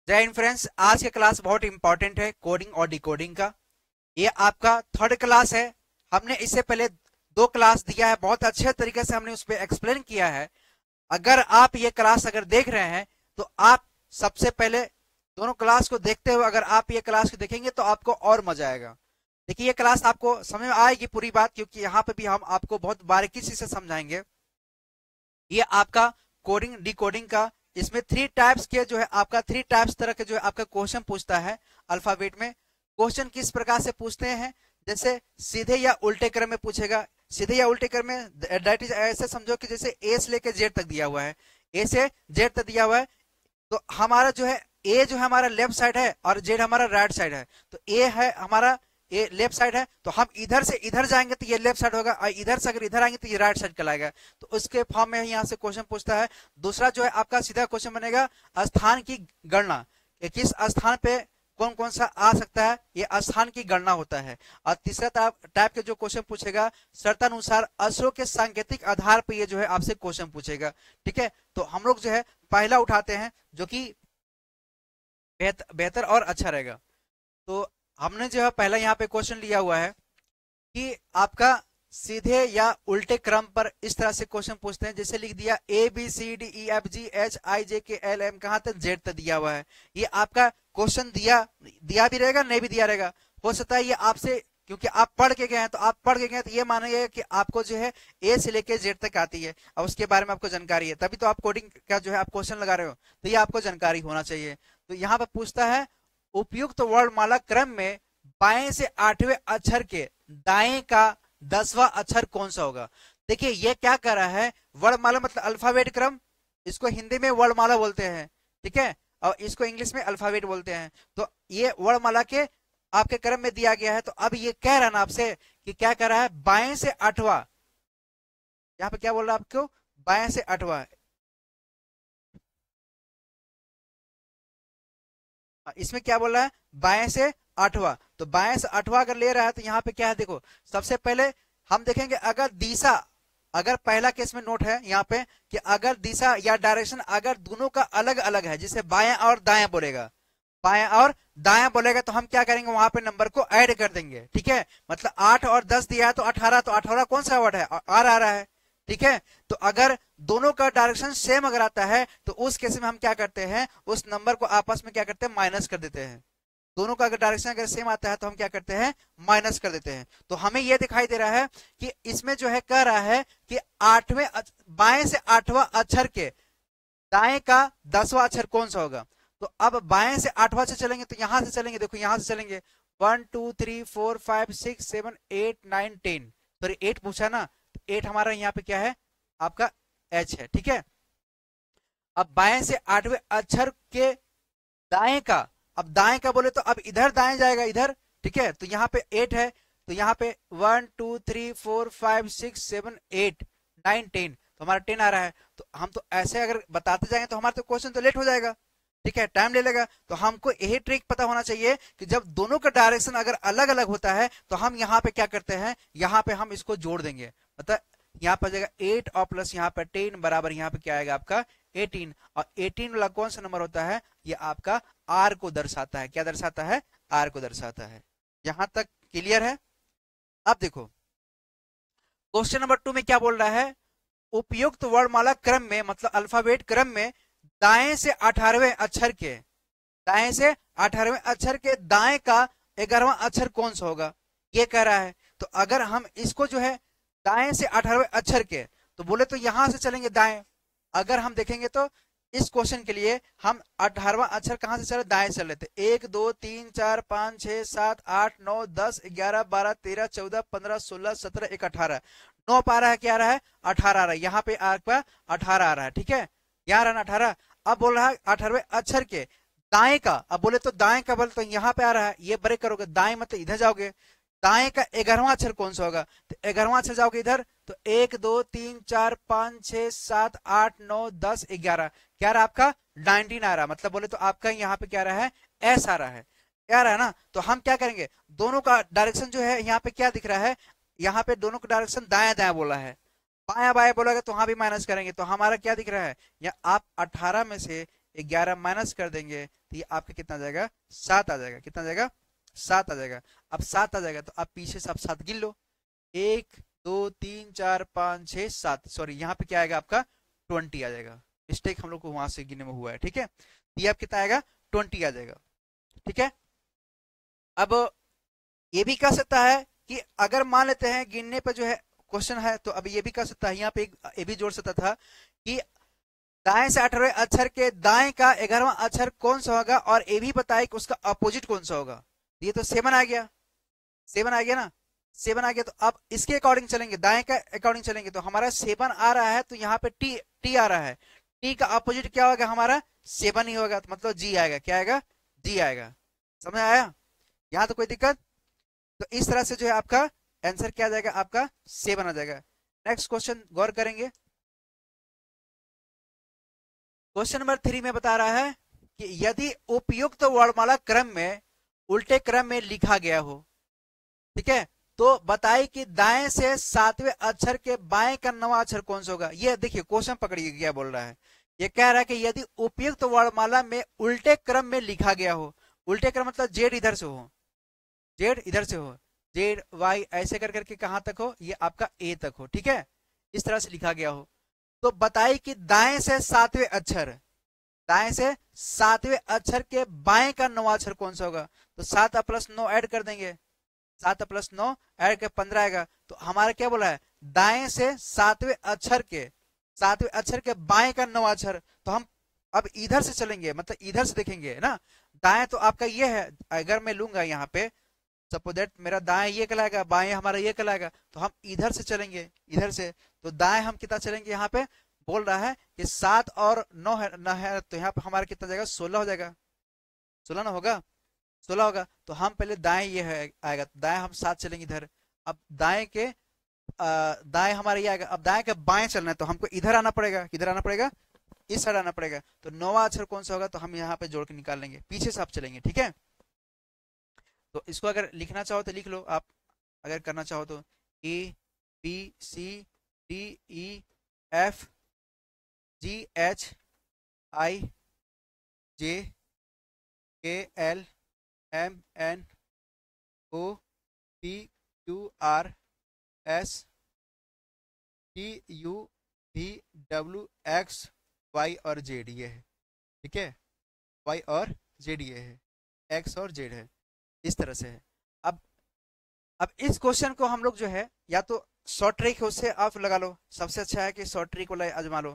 जय हिंद फ्रेंड्स, आज का क्लास बहुत इंपॉर्टेंट है कोडिंग और डिकोडिंग का। ये आपका थर्ड क्लास है। हमने इससे पहले दो क्लास दिया है, बहुत अच्छे तरीके से हमने उस पर एक्सप्लेन किया है। अगर आप ये क्लास अगर देख रहे हैं तो आप सबसे पहले दोनों क्लास को देखते हुए अगर आप ये क्लास को देखेंगे तो आपको और मजा आएगा। देखिए, ये क्लास आपको समझ में आएगी पूरी बात, क्योंकि यहाँ पे भी हम आपको बहुत बारीकी से समझाएंगे। ये आपका कोडिंग डिकोडिंग का, इसमें थ्री टाइप्स के जो है आपका थ्री टाइप्स तरह के जो है आपका क्वेश्चन पूछता है। अल्फाबेट में क्वेश्चन किस प्रकार से पूछते हैं, जैसे सीधे या उल्टे क्रम में पूछेगा। सीधे या उल्टे क्रम में दैट इज ऐसे समझो कि जैसे ए से लेकर जेड तक दिया हुआ है, ए से जेड तक दिया हुआ है, तो हमारा जो है ए जो है हमारा लेफ्ट साइड है और जेड हमारा राइट साइड है। तो ए है हमारा, ये लेफ्ट साइड है, तो हम इधर से इधर जाएंगे तो ये लेफ्ट साइड होगा, और इधर से अगर इधर आएंगे तो ये राइट साइड कहलाएगा। तो उसके फॉर्म में यहाँ से क्वेश्चन पूछता है। दूसरा जो है आपका सीधा क्वेश्चन बनेगा स्थान की गणना, किस स्थान पे कौन कौन सा आ सकता है, ये स्थान की गणना होता है। और तीसरा टाइप के जो क्वेश्चन पूछेगा, शर्तानुसार अक्षरों के सांकेतिक आधार पर ये जो है आपसे क्वेश्चन पूछेगा। ठीक है, तो हम लोग जो है पहला उठाते हैं जो कि बेहतर और अच्छा रहेगा। तो हमने जो है पहला यहाँ पे क्वेश्चन लिया हुआ है कि आपका सीधे या उल्टे क्रम पर इस तरह से क्वेश्चन पूछते हैं। जैसे लिख दिया A B C D E F G H I J K L M, कहां तक जेड तक दिया हुआ है। ये आपका क्वेश्चन दिया भी रहेगा, नहीं भी दिया रहेगा। हो सकता है ये आपसे, क्योंकि आप पढ़ के गए हैं तो आप पढ़ के गए तो ये मानिए कि आपको जो है ए से लेके जेड तक आती है और उसके बारे में आपको जानकारी है, तभी तो आप कोडिंग का जो है आप क्वेश्चन लगा रहे हो, तो ये आपको जानकारी होना चाहिए। तो यहाँ पर पूछता है उपयुक्त वर्णमाला क्रम में बाएं से 8वें अक्षर के दाएं का 10वां अक्षर कौन सा होगा। देखिए ये क्या कर रहा है, वर्णमाला मतलब अल्फाबेट क्रम, इसको हिंदी में वर्णमाला बोलते हैं, ठीक है, और इसको इंग्लिश में अल्फाबेट बोलते हैं। तो ये वर्णमाला के आपके क्रम में दिया गया है। तो अब ये कह रहा है ना आपसे कि क्या कर रहा है, बाएं से 8वां, यहाँ पे क्या बोल रहा है आपको, बाएं से 8वां। इसमें क्या बोल रहा है, बाएं से 8वां। तो बाएं से 8वां अगर ले रहा है तो यहाँ पे क्या है, देखो सबसे पहले हम देखेंगे अगर दिशा, अगर पहला केस में नोट है यहाँ पे कि अगर दिशा या डायरेक्शन अगर दोनों का अलग अलग है, जिसे बाएं और दाएं बोलेगा, बाएं और दाएं बोलेगा, तो हम क्या करेंगे, वहां पे नंबर को ऐड कर देंगे। ठीक है, मतलब 8 और 10 दिया है तो 18, तो 18 कौन सा वर्ड है, आर आ रहा है। ठीक है, तो अगर दोनों का डायरेक्शन सेम अगर आता है तो उस केस में हम क्या करते हैं, उस नंबर को आपस में क्या करते हैं, माइनस कर देते हैं। दोनों का अगर डायरेक्शन अगर सेम आता है तो हम क्या करते हैं, माइनस कर देते हैं। तो हमें यह दिखाई दे रहा है कि इसमें जो है कह रहा है कि बाएं से 8वां अक्षर के दाएं का 10वां अक्षर कौन सा होगा। तो अब बाएं से 8वां से चलेंगे तो यहां से चलेंगे, देखो यहां से चलेंगे 1 2 3 4 5 6 7 8 9 10, सॉरी 8 पूछा ना, तो 8 हमारा यहाँ पे क्या है, आपका एच है। ठीक है, अब बाएं से 8वें अक्षर के दाएं का, अब दाएं का बोले तो अब इधर दाएं जाएगा इधर। ठीक है, तो यहाँ पे 8 है, तो यहाँ पे 1 2 3 4 5 6 7 8 9 10, तो हमारा 10 आ रहा है। तो हम तो ऐसे अगर बताते जाएंगे तो हमारा तो क्वेश्चन तो लेट हो जाएगा। ठीक है, टाइम ले लेगा। तो हमको यही ट्रिक पता होना चाहिए कि जब दोनों का डायरेक्शन अगर अलग अलग होता है तो हम यहाँ पे क्या करते हैं, यहाँ पे हम इसको जोड़ देंगे। मतलब यहाँ पर जाएगा 8 और प्लस यहाँ पे 10 बराबर यहाँ पे क्या आएगा आपका 18, और 18 वाला कौन सा नंबर होता है, ये आपका आर को दर्शाता है। क्या दर्शाता है, आर को दर्शाता है। यहां तक क्लियर है। अब देखो क्वेश्चन नंबर 2 में क्या बोल रहा है, उपयुक्त वर्णमाला क्रम में मतलब अल्फाबेट क्रम में दाएं से 18वें अक्षर के, दाएं से 18वें अक्षर के दाएं का 11वां अक्षर कौन सा होगा, ये कह रहा है। तो अगर हम इसको जो है दाएं से 18वें अक्षर के, तो बोले तो यहां से चलेंगे दाएं। अगर हम देखेंगे तो इस क्वेश्चन के लिए हम 18वां अक्षर कहां से चले, दाएं से लेते, 1 2 3 4 5 6 7 8 9 10 11 12 13 14 15 16 17 1 18, 9 पा रहा है, क्या आ रहा है, 18 आ रहा है। यहाँ पे आपका 18 आ रहा है। ठीक है, यहाँ रहा 18। अब बोल रहा है 18वें अक्षर के दाएं का, अब बोले तो दाएं का बोले तो यहाँ पे आ रहा है, ये ब्रेक करोगे, दाएं मतलब इधर जाओगे, दाएं का 11वां अक्षर कौन सा होगा, तो 11वां अक्षर जाओगे इधर, तो 1 2 3 4 5 6 7 8 9 10 11, क्या रहा आपका 19 आ रहा। मतलब बोले तो आपका यहाँ पे क्या रहा है, एस आ रहा है, क्या रहा है ना। तो हम क्या करेंगे, दोनों का डायरेक्शन जो है यहाँ पे क्या दिख रहा है, यहाँ पे दोनों का डायरेक्शन दाया दाया बोला है, बाया बाया बोला तो वहां भी माइनस करेंगे, तो हमारा क्या दिख रहा है, या आप 18 में से 11 माइनस कर देंगे तो ये आपका कितना आ जाएगा, 7 आ जाएगा। कितना आ जाएगा, 7 आ जाएगा। अब 7 आ जाएगा तो आप पीछे से आप 7 गिन लो, 1 2 3 4 5 6 7, सॉरी यहाँ पे क्या आएगा आपका 20 आ जाएगा। मिस्टेक हम लोग को वहां से गिनने में हुआ है, ठीक है। ये अब कितना आएगा, 20 आ जाएगा, ठीक है। अब ये भी कह सकता है कि अगर मान लेते हैं गिनने पे जो है क्वेश्चन है, तो अब ये भी कह सकता है, यहाँ पे ये भी जोड़ सकता था कि दाएं से 18वें अक्षर के दाएं का 11वां अक्षर कौन सा होगा, और ये भी बताए कि उसका अपोजिट कौन सा होगा। ये तो 7 आ गया, 7 आ गया ना, 7 आ गया। तो अब इसके अकॉर्डिंग चलेंगे, दाएं का अकॉर्डिंग चलेंगे, तो हमारा 7 आ रहा है, तो यहाँ पे टी टी आ रहा है। टी का अपोजिट क्या होगा, हमारा 7 ही होगा, तो मतलब जी आएगा। क्या आएगा, जी आएगा। समझ आया, यहाँ तो कोई दिक्कत। तो इस तरह से जो है आपका आंसर क्या आ जाएगा, आपका 7 आ जाएगा। नेक्स्ट क्वेश्चन गौर करेंगे। क्वेश्चन नंबर 3 में बता रहा है कि यदि उपयुक्त वर्णमाला क्रम में उल्टे क्रम में लिखा गया हो, ठीक है, तो बताइए कि दाएं से 7वें अक्षर के बाएं का 9वां अक्षर कौन सा होगा। ये देखिए क्वेश्चन पकड़िए क्या बोल रहा है। ये कह रहा है कि यदि उपयुक्त वर्णमाला में उल्टे क्रम में लिखा गया हो, उल्टे क्रम मतलब जेड इधर से हो, जेड इधर से हो, जेड वाई ऐसे कर करके कहां तक हो, ये आपका ए तक हो, ठीक है, इस तरह से लिखा गया हो, तो बताइए कि दाएं से 7वें अक्षर, दाएं से 7वें अक्षर के बाएं का 9वां अक्षर कौन सा होगा। तो 7 प्लस 9 ऐड कर देंगे, 7 प्लस 9 ऐड कर 15 आएगा। तो हमारा क्या बोला है, दाएं से 7वें अक्षर के, 7वें अक्षर के बाएं का 9वां अक्षर। तो हम अब इधर से चलेंगे, मतलब इधर से देखेंगे ना। दाएं तो आपका ये है, अगर मैं लूंगा यहाँ पे सपोज दैट मेरा दाएं ये कहलाएगा, बाएं हमारा ये कहलाएगा, तो हम इधर से चलेंगे, इधर से। तो दाएं हम कितना चलेंगे, यहाँ पे बोल रहा है कि 7 और 9 है, न है, तो यहाँ पे हमारा कितना जाएगा, 16 हो जाएगा, 16 ना होगा, 16 होगा। तो हम पहले दाएं ये है आएगा, तो दाएं हम 7 चलेंगे इधर। अब दाएं के दाएं हमारा ये आएगा, अब दाएं के बाएं चलना है, तो हमको इधर आना पड़ेगा, किधर आना पड़ेगा, इस साइड आना पड़ेगा। तो 9वां अक्षर कौन सा होगा, तो हम यहाँ पे जोड़ के निकाल लेंगे, पीछे से आप चलेंगे, ठीक है। तो इसको अगर लिखना चाहो तो लिख लो आप, अगर करना चाहो तो A B C D E F G H I J K L M N O P Q R S T U V W X Y और जेड ये है, ठीक है, वाई और जेड ये है, एक्स और जेड है, इस तरह से है। अब अब इस क्वेश्चन को हम लोग जो है या तो शॉर्ट ट्रिक है उससे आप लगा लो, सबसे अच्छा है कि शॉर्ट ट्रिक वाला आजमा लो,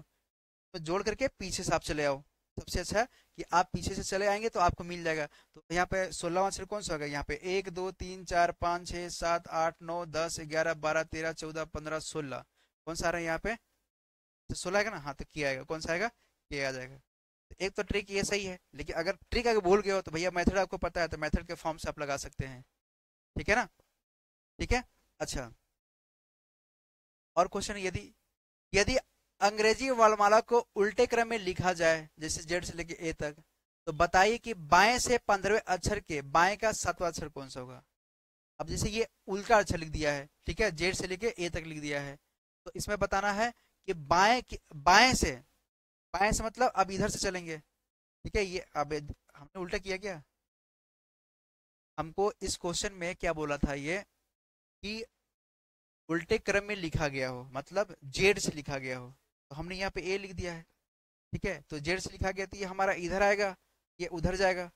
तो जोड़ करके पीछे से आप चले आओ, सबसे अच्छा है कि आप पीछे से चले आएंगे तो आपको मिल जाएगा। तो यहाँ पे 16वां अक्षर कौन सा होगा, यहाँ पे 1 2 3 4 5 6 7 8 9 10 11 12 13 14 15 16 कौन सा आ रहा है यहाँ पे, तो 16 आएगा ना, हाँ तो किया आएगा, कौन सा आएगा, ये आ जाएगा। तो एक तो ट्रिक ये सही है, लेकिन अगर ट्रिक अगर भूल गए हो तो भैया मेथड आपको पता है, तो मेथड के फॉर्म से आप लगा सकते हैं, ठीक है ना, ठीक है। अच्छा, और क्वेश्चन, यदि यदि अंग्रेजी वर्णमाला को उल्टे क्रम में लिखा जाए, जैसे जेड से लेके ए तक, तो बताइए कि बाएं से 15वें अक्षर के बाएं का 7वां अक्षर कौन सा होगा। अब जैसे ये उल्टा अक्षर लिख दिया है, ठीक है, जेड से लेके ए तक लिख दिया है, तो इसमें बताना है कि बाएं से मतलब अब इधर से चलेंगे, ठीक है। ये अब हमने उल्टा किया क्या, हमको इस क्वेश्चन में क्या बोला था ये कि उल्टे क्रम में लिखा गया हो, मतलब जेड से लिखा गया हो, तो हमने यहाँ पे ए लिख दिया है, ठीक है। तो जेड से लिखा गया तो ये हमारा इधर आएगा, ये उधर जाएगा,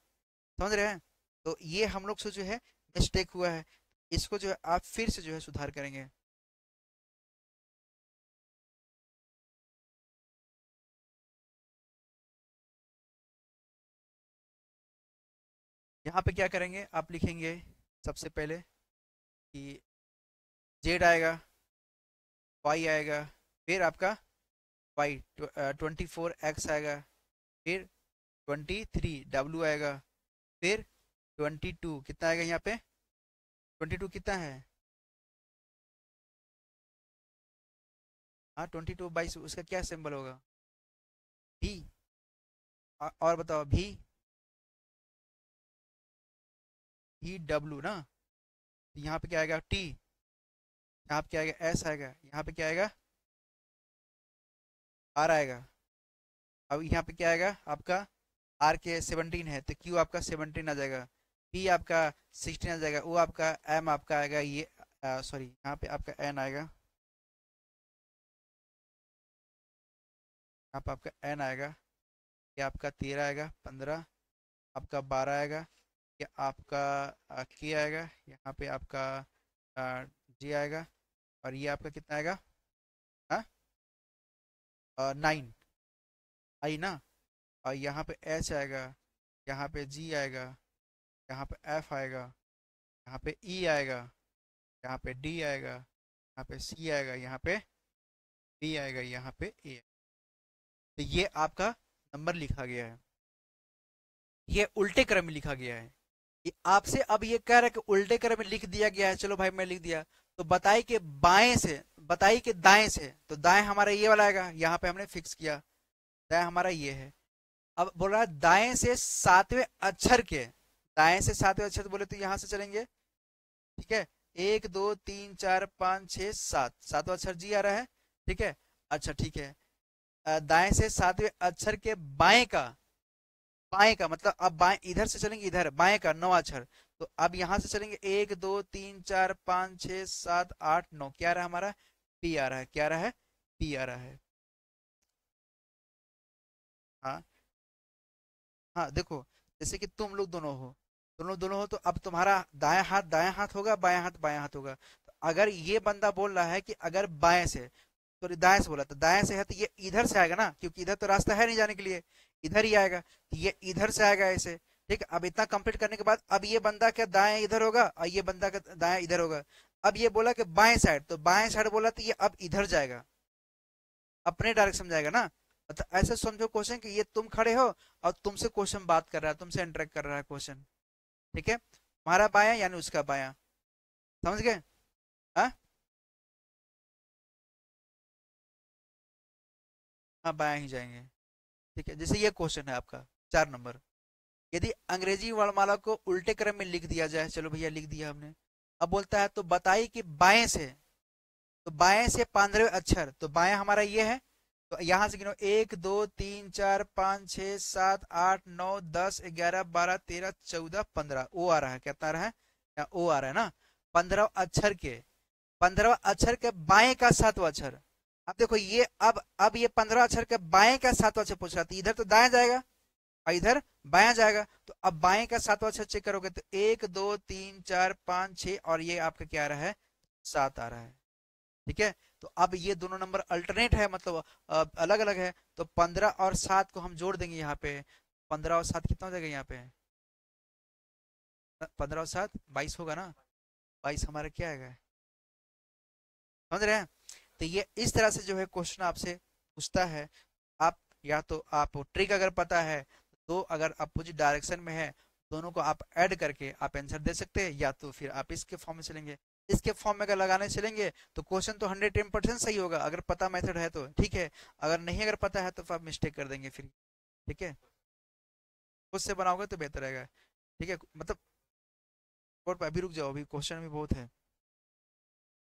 समझ रहे हैं। तो ये हम लोग से जो है मिस्टेक हुआ है, इसको जो है आप फिर से जो है सुधार करेंगे। यहाँ पे क्या करेंगे, आप लिखेंगे सबसे पहले कि जेड आएगा, वाई आएगा, फिर आपका वाई 24 एक्स आएगा, फिर 23 डब्ल्यू आएगा, फिर 22 कितना आएगा यहाँ पे, 22 कितना है, हाँ 22/22 उसका क्या सिंबल होगा, भी। और बताओ भी, भी डब्ल्यू ना, तो यहाँ पे क्या आएगा टी, यहाँ पे क्या आएगा एस आएगा, यहाँ पे क्या आएगा आर आएगा। अब यहाँ पे क्या आएगा आपका आर के 17 है तो क्यू आपका 17 आ जाएगा, पी आपका 16 आ जाएगा, ओ आपका एम आपका आएगा ये, सॉरी यहाँ पे आपका एन आएगा, यहाँ पे आपका एन आएगा, ये आपका 13 आएगा, 15 आपका 12 आएगा, ये आपका के आएगा, यहाँ पे आपका जी आएगा, और ये आपका कितना आएगा, हाँ 9 आई ना, और यहाँ पे एच आएगा, यहाँ पे जी आएगा, यहाँ पे एफ आएगा, यहाँ पे ई आएगा, यहाँ पे डी आएगा, यहाँ पे सी आएगा, यहाँ पे बी आएगा, यहाँ पे ए। तो ये आपका नंबर लिखा गया है, ये उल्टे क्रम में लिखा गया है। ये आपसे अब ये कह रहा है कि उल्टे क्रम में लिख दिया गया है, चलो भाई मैं लिख दिया, तो बताइए कि बाएं से, बताइए कि दाएं से, तो दाएं हमारा ये वाला आएगा, यहाँ पे हमने फिक्स किया, दाएं हमारा ये है। अब बोल रहा है दाएं से सातवें अक्षर के, दाएं से सातवें अक्षर बोले तो यहां से चलेंगे, ठीक है, 1 2 3 4 5 6 7, सातवां अक्षर जी आ रहा है, ठीक है। अच्छा ठीक है, दाएं से सातवें अक्षर के बाएं का, बाएं का मतलब अब बाएं इधर से चलेंगे, इधर बाएं का नौ अक्षर, तो अब यहां से चलेंगे 1 2 3 4 5 6 7 8 9, क्या रहा हमारा पी आ रहा है, क्या रहा है पी आ रहा है। हाँ हाँ देखो, जैसे कि तुम लोग दोनों हो, दोनों दोनों हो, तो अब तुम्हारा दायां हाथ होगा, बायां हाथ बायां हाथ होगा। तो अगर ये बंदा बोल रहा है कि अगर बाएं से, सॉरी दाएं से बोला, तो दाएं से है तो ये इधर से आएगा ना, क्योंकि इधर तो रास्ता है नहीं जाने के लिए, इधर ही आएगा, तो ये इधर से आएगा ऐसे। ठीक है, अब इतना कंप्लीट करने के बाद अब ये बंदा क्या दाएं इधर होगा और ये बंदा का दाएं इधर होगा। अब ये बोला कि बाएं साइड, तो बाएं साइड बोला तो ये अब इधर जाएगा, अपने डायरेक्शन में जाएगा ना। मतलब ऐसे समझो क्वेश्चन कि ये तुम खड़े हो और तुमसे क्वेश्चन बात कर रहा है, तुमसे इंटरेक्ट कर रहा है क्वेश्चन, ठीक है, हमारा बायां यानी उसका बायां, समझ गए। हाँ हाँ बायां ही जाएंगे, ठीक है। जैसे ये क्वेश्चन है आपका 4 नंबर, यदि अंग्रेजी वर्णमाला को उल्टे क्रम में लिख दिया जाए, चलो भैया लिख दिया हमने। अब बोलता है तो बताइए कि बाएं से, तो बाएं से 15वें अक्षर, तो बायां हमारा ये है, तो यहां से गिनो 1 2 3 4 5 6 7 8 9 10 11 12 13 14 15, ओ आ रहा है, कितना आ रहा है, या ओ आ रहा है ना, 15 अक्षर के, 15 अक्षर के बाएं का सातवां अक्षर। अब देखो ये अब ये 15 अक्षर के बाएं का सातवां अक्षर पूछ रहा था, इधर तो दाएं जाएगा और इधर बायां जाएगा, तो अब बाएं का सातवां अक्षर चेक करोगे तो 1 2 3 4 5 6 और ये आपका क्या आ रहा है 7 आ रहा है, ठीक है। तो अब ये दोनों नंबर अल्टरनेट है, मतलब अलग अलग है, तो 15 और 7 को हम जोड़ देंगे यहाँ पे, 15 और 7 कितना हो जाएगा यहाँ पे, 15 और 7 22 होगा ना, 22 हमारा क्या आएगा, समझ रहे हैं। तो ये इस तरह से जो है क्वेश्चन आपसे पूछता है। आप या तो आप ट्रिक अगर पता है, तो अगर अपोजिट डायरेक्शन में है, दोनों को आप ऐड करके आप आंसर दे सकते हैं, या तो फिर आप इसके फॉर्म में चलेंगे। इसके फॉर्म में अगर लगाने चलेंगे तो क्वेश्चन तो 110% सही होगा, अगर पता मेथड है तो ठीक है, अगर नहीं अगर पता है तो फिर आप मिस्टेक कर देंगे फिर, ठीक है। खुद से बनाओगे तो बेहतर रहेगा, ठीक है, मतलब और अभी रुक जाओ, अभी क्वेश्चन भी बहुत है,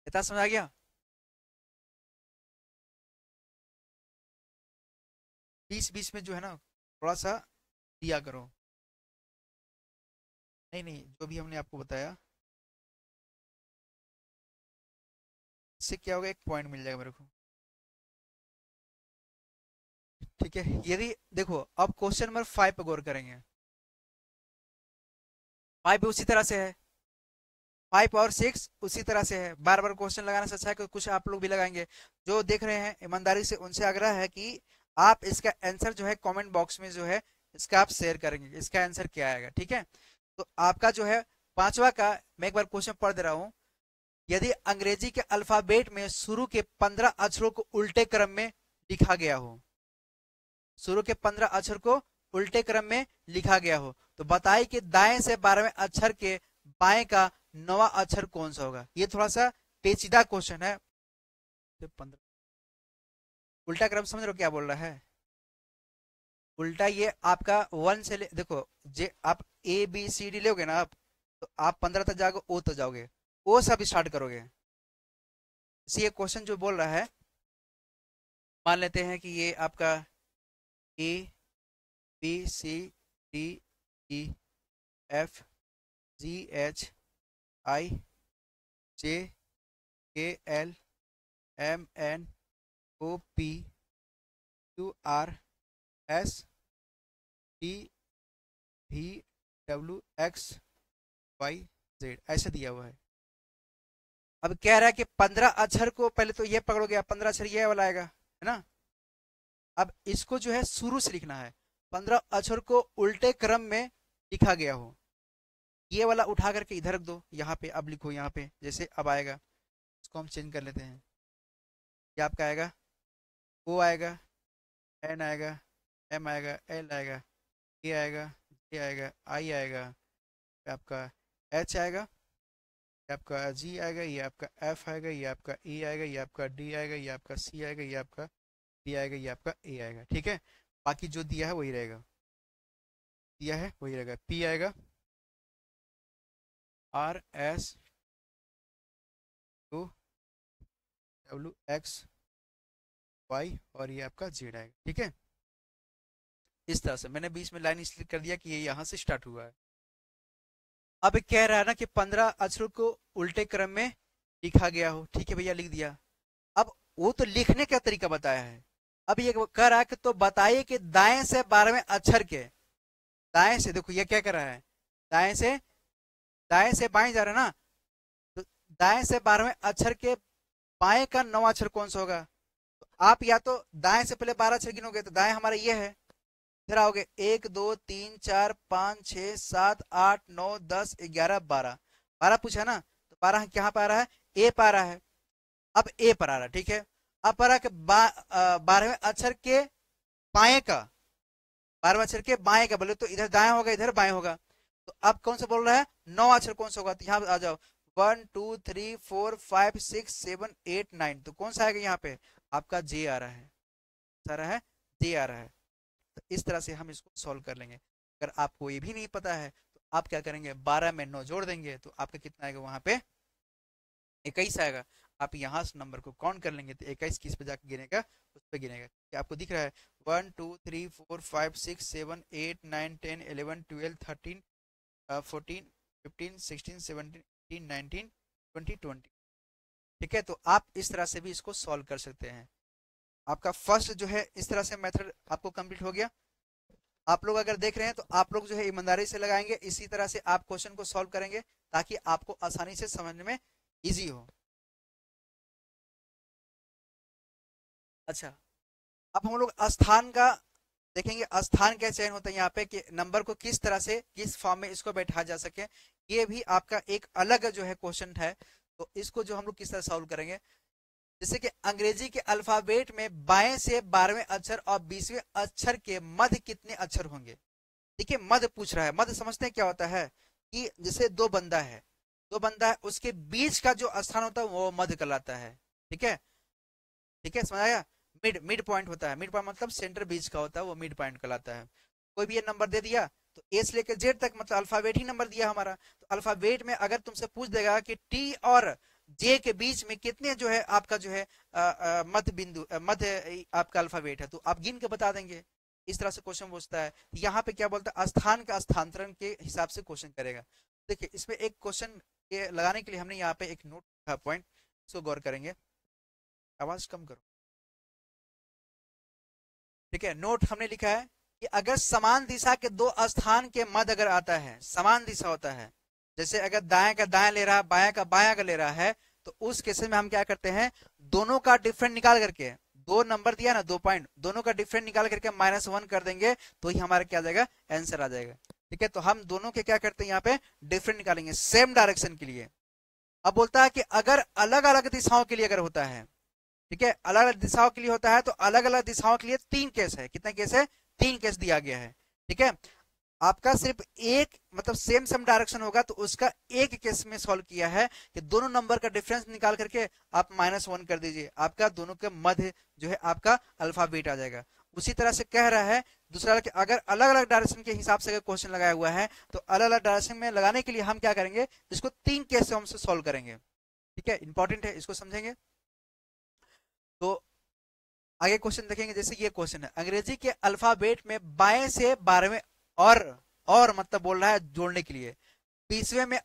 इतना समझ आ गया। बीच बीच में जो है ना थोड़ा सा दिया करो, नहीं नहीं जो भी हमने आपको बताया, इससे क्या होगा, एक पॉइंट मिल जाएगा मेरे को, ठीक है। यदि देखो अब क्वेश्चन नंबर 5 पे गौर करेंगे, 5 भी उसी तरह से है, 5 और 6 उसी तरह से है, बार बार क्वेश्चन लगाने से अच्छा है कि कुछ आप लोग भी लगाएंगे। जो देख रहे हैं ईमानदारी से उनसे आग्रह है कि आप इसका आंसर जो है कमेंट बॉक्स में जो है इसका आप शेयर करेंगे, इसका आंसर क्या आएगा, ठीक है। तो आपका जो है 5वां का मैं एक बार क्वेश्चन पढ़ दे रहा हूँ। यदि अंग्रेजी के अल्फाबेट में शुरू के 15 अक्षरों को उल्टे क्रम में लिखा गया हो, शुरू के 15 अक्षर को उल्टे क्रम में लिखा गया हो, तो बताइए कि दाएं से 12वें अक्षर के बाएं का 9वां अक्षर कौन सा होगा। ये थोड़ा सा पेचीदा क्वेश्चन है। 15 उल्टा क्रम समझ रहे हो क्या बोल रहा है, उल्टा ये आपका 1 से देखो, जे आप ABCD लोगे ना आप, तो आप 15 तक जाओगे, ओ तक जाओगे, ओ से आप स्टार्ट करोगे। इसी ये क्वेश्चन जो बोल रहा है, मान लेते हैं कि ये आपका A B C D E F G H I J K L M N O P Q R S T V W X Y Z ऐसे दिया हुआ है। अब कह रहा है कि 15 अक्षर को पहले तो ये पकड़ोगे, आप 15 अक्षर ये वाला आएगा, है ना। अब इसको जो है शुरू से लिखना है, 15 अक्षर को उल्टे क्रम में लिखा गया हो, ये वाला उठा करके इधर रख दो, यहाँ पे अब लिखो, यहाँ पे जैसे अब आएगा, इसको हम चेंज कर लेते हैं। ये आपका आएगा ओ आएगा, एन आएगा, एम आएगा, एल आएगा, ए आएगा, जे आएगा, आई आएगा, आपका एच आएगा, ये आपका जी आएगा, ये आपका एफ आएगा, ये आपका ई आएगा, ये आपका डी आएगा, ये आपका सी आएगा, ये आपका डी आएगा, ये आपका ए आएगा। ठीक है, बाकी जो दिया है वही रहेगा, दिया है वही रहेगा। पी आएगा, R S to W X Y और ये आपका जेड आएगा। ठीक है, इस तरह से मैंने बीच में लाइन इसलिए कर दिया कि ये यहाँ से स्टार्ट हुआ है। अब कह रहा है ना कि 15 अक्षरों को उल्टे क्रम में लिखा गया हो। ठीक है भैया, लिख दिया। अब वो तो लिखने का तरीका बताया है, अब ये कह रहा है कि तो बताइए कि दाएं से 12वें अक्षर के, दाएं से देखो ये क्या कर रहा है, दाएं से बाएं जा रहा है ना, तो दाएं से 12वें अक्षर के बाएं का 9वां अक्षर कौन सा होगा। तो आप या तो दाएं से पहले 12 अक्षर गिनोगे, तो दाएं हमारा ये है, इधर आओगे 1 2 3 4 5 6 7 8 9 10 11 12, 12 पूछा ना, तो 12 कहाँ पर आ रहा है, ए पर आ रहा है। अब ए पर आ रहा है, ठीक है। अब पर आ के 12वें अक्षर के बाएं का, 12वें अक्षर के बाएं का बोले तो इधर दाएं होगा, इधर बाएं होगा। तो अब कौन सा बोल रहा है, 9 अक्षर कौन सा होगा, तो यहाँ आ जाओ 1 2 3 4 5 6 7 8 9, तो कौन सा आएगा यहाँ पे, आपका जे आ रहा है, आ रहा है, जे आ रहा है। तो इस तरह से हम इसको सॉल्व कर लेंगे। अगर आपको ये भी नहीं पता है तो आप क्या करेंगे, 12 में 9 जोड़ देंगे, तो आपका कितना आएगा, वहां पे 21 आएगा। आप यहाँ से नंबर को काउंट कर लेंगे, तो 21 किस पे जाके गिनेगा, उस पे गिनेगा। क्या आपको दिख रहा है, 1 2 3 4 5 6 7 8 9 10 11 12 13 14 15 16 17 18 19 20 20। ठीक है, तो आप इस तरह से भी इसको सॉल्व कर सकते हैं। आपका फर्स्ट जो है इस तरह से मेथड आपको कंप्लीट हो गया। आप लोग अगर देख रहे हैं तो आप लोग जो है ईमानदारी से लगाएंगे, इसी तरह से आप क्वेश्चन को सॉल्व करेंगे ताकि आपको आसानी से समझने में इजी हो। अच्छा, अब हम लोग स्थान का देखेंगे, स्थान कैसे चयन होता है यहाँ पे, कि नंबर को किस तरह से किस फॉर्म में इसको बैठा जा सके। ये भी आपका एक अलग जो है क्वेश्चन है, तो इसको जो हम लोग किस तरह सॉल्व करेंगे। जैसे कि अंग्रेजी के अल्फाबेट में बाएं से 12वें अक्षर और 20वें अक्षर के मध्य कितने अक्षर होंगे। देखिए मध्य पूछ रहा है, मध्य समझते हैं क्या होता है, कि जैसे दो बंदा है, उसके बीच का जो स्थान होता है वो मध्य कहलाता है। ठीक है, ठीक है, समझ आया। मिड मिड पॉइंट होता है, मिड पॉइंट मतलब सेंटर बीच का होता है, वो मिड पॉइंट कहलाता है। कोई भी ये नंबर दे दिया तो ए से लेकर जेड तक, मतलब अल्फाबेट ही नंबर दिया हमारा, तो अल्फाबेट में अगर तुमसे पूछ देगा कि टी और जे के बीच में कितने जो है आपका जो है मध्य बिंदु, मध्य आपका अल्फाबेट है, तो आप गिन के बता देंगे। इस तरह से क्वेश्चन पूछता है। यहाँ पे क्या बोलता है, स्थान का स्थानांतरण के हिसाब से क्वेश्चन करेगा। देखिए इसमें एक क्वेश्चन के लगाने के लिए हमने यहाँ पे एक नोट लिखा पॉइंट, इसको गौर करेंगे। आवाज कम करो, ठीक है। नोट हमने लिखा है कि अगर समान दिशा के दो स्थान के मध्य अगर आता है, समान दिशा होता है, जैसे अगर दाएं का दाएं ले रहा है, बाएं का बायां का ले रहा है, तो उस केस में हम क्या करते हैं, दोनों का डिफरेंट निकाल करके, दो नंबर दिया ना, 2 पॉइंट, दोनों का डिफरेंट निकाल करके -1 कर देंगे, तो ही हमारा क्या आ जाएगा, आंसर आ जाएगा। ठीक है, तो हम दोनों के क्या करते हैं, यहाँ पे डिफरेंट निकालेंगे सेम डायरेक्शन के लिए। अब बोलता है कि अगर अलग अलग दिशाओं के लिए अगर होता है, ठीक है, अलग अलग दिशाओं के लिए होता है, तो अलग अलग दिशाओं के लिए 3 केस है। कितने केस है, 3 केस दिया गया है। ठीक है, आपका सिर्फ एक मतलब सेम सेम डायरेक्शन होगा, तो उसका एक केस में सॉल्व किया है कि दोनों नंबर का डिफरेंस निकाल करके आप -1 कर दीजिए, आपका दोनों के मध्य जो है आपका अल्फाबेट आ जाएगा। उसी तरह से कह रहा है दूसरा कि अगर अलग अलग डायरेक्शन के हिसाब से अगर क्वेश्चन लगाया हुआ है, तो अलग अलग डायरेक्शन में लगाने के लिए हम क्या करेंगे, इसको 3 केस से हम सॉल्व करेंगे। ठीक है, इंपॉर्टेंट है, इसको समझेंगे। तो आगे क्वेश्चन देखेंगे, जैसे ये क्वेश्चन है, अंग्रेजी के अल्फाबेट में बाएं से 12वें और मतलब बोल रहा है जोड़ने के लिए 20वें में